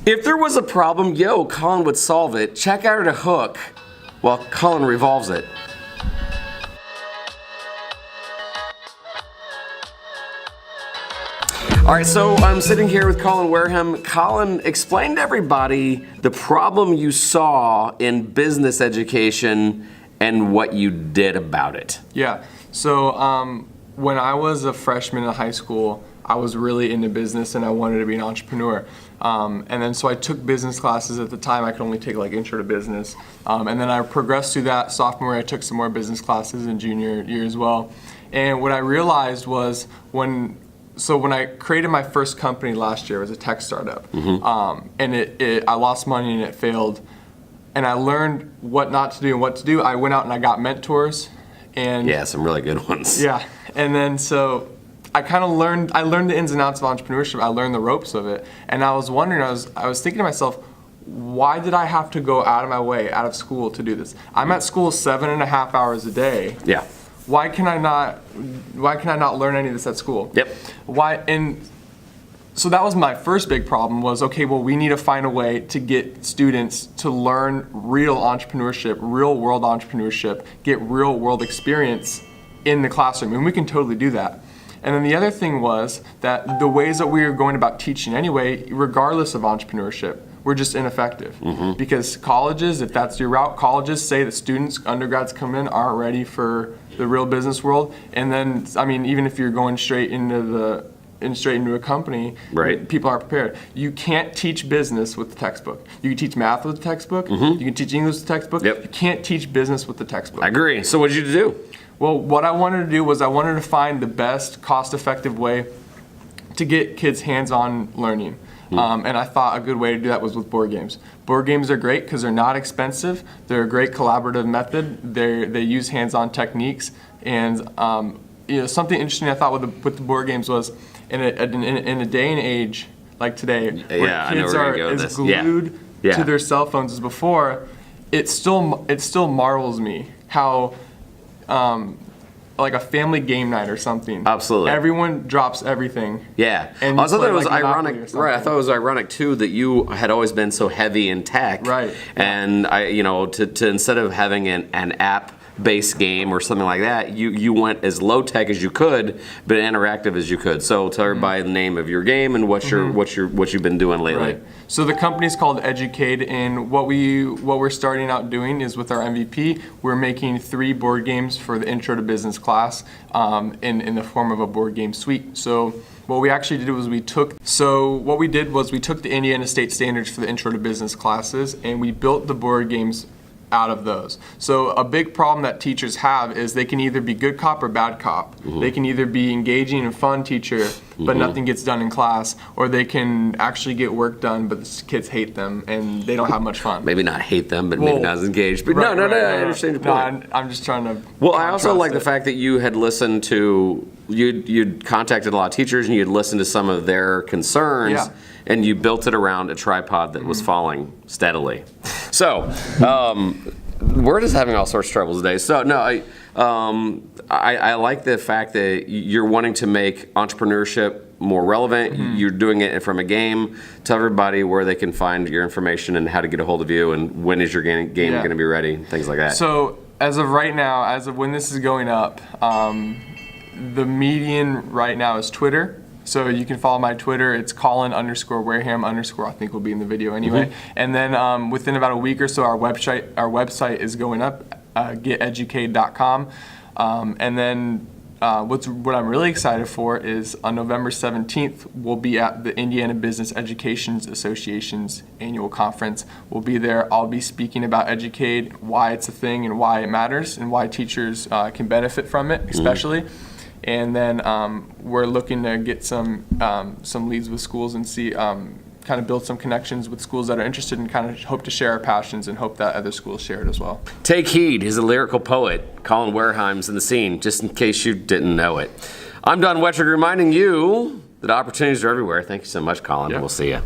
If there was a problem, Colin would solve it. Check out a hook while Colin revolves it. All right, so I'm sitting here with Colin Wareham. Colin, explain to everybody the problem you saw in business education and what you did about it. Yeah, so when I was a freshman in high school, I was really into business and I wanted to be an entrepreneur. And then so I took business classes. At the time I could only take like intro to business. And then I progressed through that. Sophomore year I took some more business classes, and junior year as well. And what I realized was when I created my first company last year, it was a tech startup. And I lost money and it failed. And I learned what not to do and what to do. I went out and I got mentors. And yeah, some really good ones. Yeah, and then so I kind of learned the ins and outs of entrepreneurship. I learned the ropes of it, and I was wondering, I was thinking to myself, why did I have to go out of my way, out of school to do this? I'm at school 7.5 hours a day. Yeah. Why can I not learn any of this at school? Yep. Why? And so that was my first big problem was, okay, well, we need to find a way to get students to learn real entrepreneurship, real world entrepreneurship, get real world experience in the classroom, and we can totally do that. And then the other thing was that the ways that we were going about teaching anyway, regardless of entrepreneurship, were just ineffective. Because colleges, if that's your route, colleges say that students, undergrads come in, aren't ready for the real business world. And then, I mean, even if you're going straight into a company, right, people aren't prepared. You can't teach business with the textbook. You can teach math with the textbook. You can teach English with the textbook. Yep. You can't teach business with the textbook. I agree. So what did you do? Well, what I wanted to do was I wanted to find the best cost-effective way to get kids hands-on learning. And I thought a good way to do that was with board games. Board games are great because they're not expensive. They're a great collaborative method. They use hands-on techniques. And something interesting I thought with the board games was in a day and age like today, where kids are as glued to their cell phones as before, it still marvels me how like a family game night or something. Absolutely. Everyone drops everything. Yeah. And I thought it was like ironic. Right. I thought it was ironic too that you had always been so heavy in tech. Right. And to instead of having an app-based game or something like that, you went as low tech as you could, but interactive as you could. So tell everybody the name of your game and what you've been doing lately. Right. So the company's called Educade, and what we're starting out doing is with our MVP, we're making 3 board games for the intro to business class in the form of a board game suite. So what we actually did was we took the Indiana State standards for the intro to business classes, and we built the board games out of those. So a big problem that teachers have is they can either be good cop or bad cop. They can either be engaging and fun teacher, but nothing gets done in class, or they can actually get work done, but the kids hate them and they don't have much fun. Maybe not hate them, but maybe not as engaged. But I understand your point. I'm just trying to. Well, I also like the fact that you had listened to, you'd contacted a lot of teachers and you'd listened to some of their concerns. Yeah. And you built it around a tripod that was falling steadily. So, we're just having all sorts of troubles today. So, no, I like the fact that you're wanting to make entrepreneurship more relevant. You're doing it from a game. Tell everybody where they can find your information and how to get a hold of you and when is your game going to be ready, things like that. So, as of right now, as of when this is going up, the median right now is Twitter. So you can follow my Twitter. It's Colin_Wareham_ I think will be in the video anyway. And then within about a week or so, our website is going up, geteducade.com. And then what I'm really excited for is on November 17th, we'll be at the Indiana Business Education Association's annual conference. We'll be there. I'll be speaking about Educade, why it's a thing and why it matters and why teachers can benefit from it, especially. And then we're looking to get some leads with schools and see, kind of build some connections with schools that are interested and kind of hope to share our passions and hope that other schools share it as well. Take heed, he's a lyrical poet. Colin Wareham's in the scene, just in case you didn't know it. I'm Don Wettrick reminding you that opportunities are everywhere. Thank you so much, Colin. We'll see you.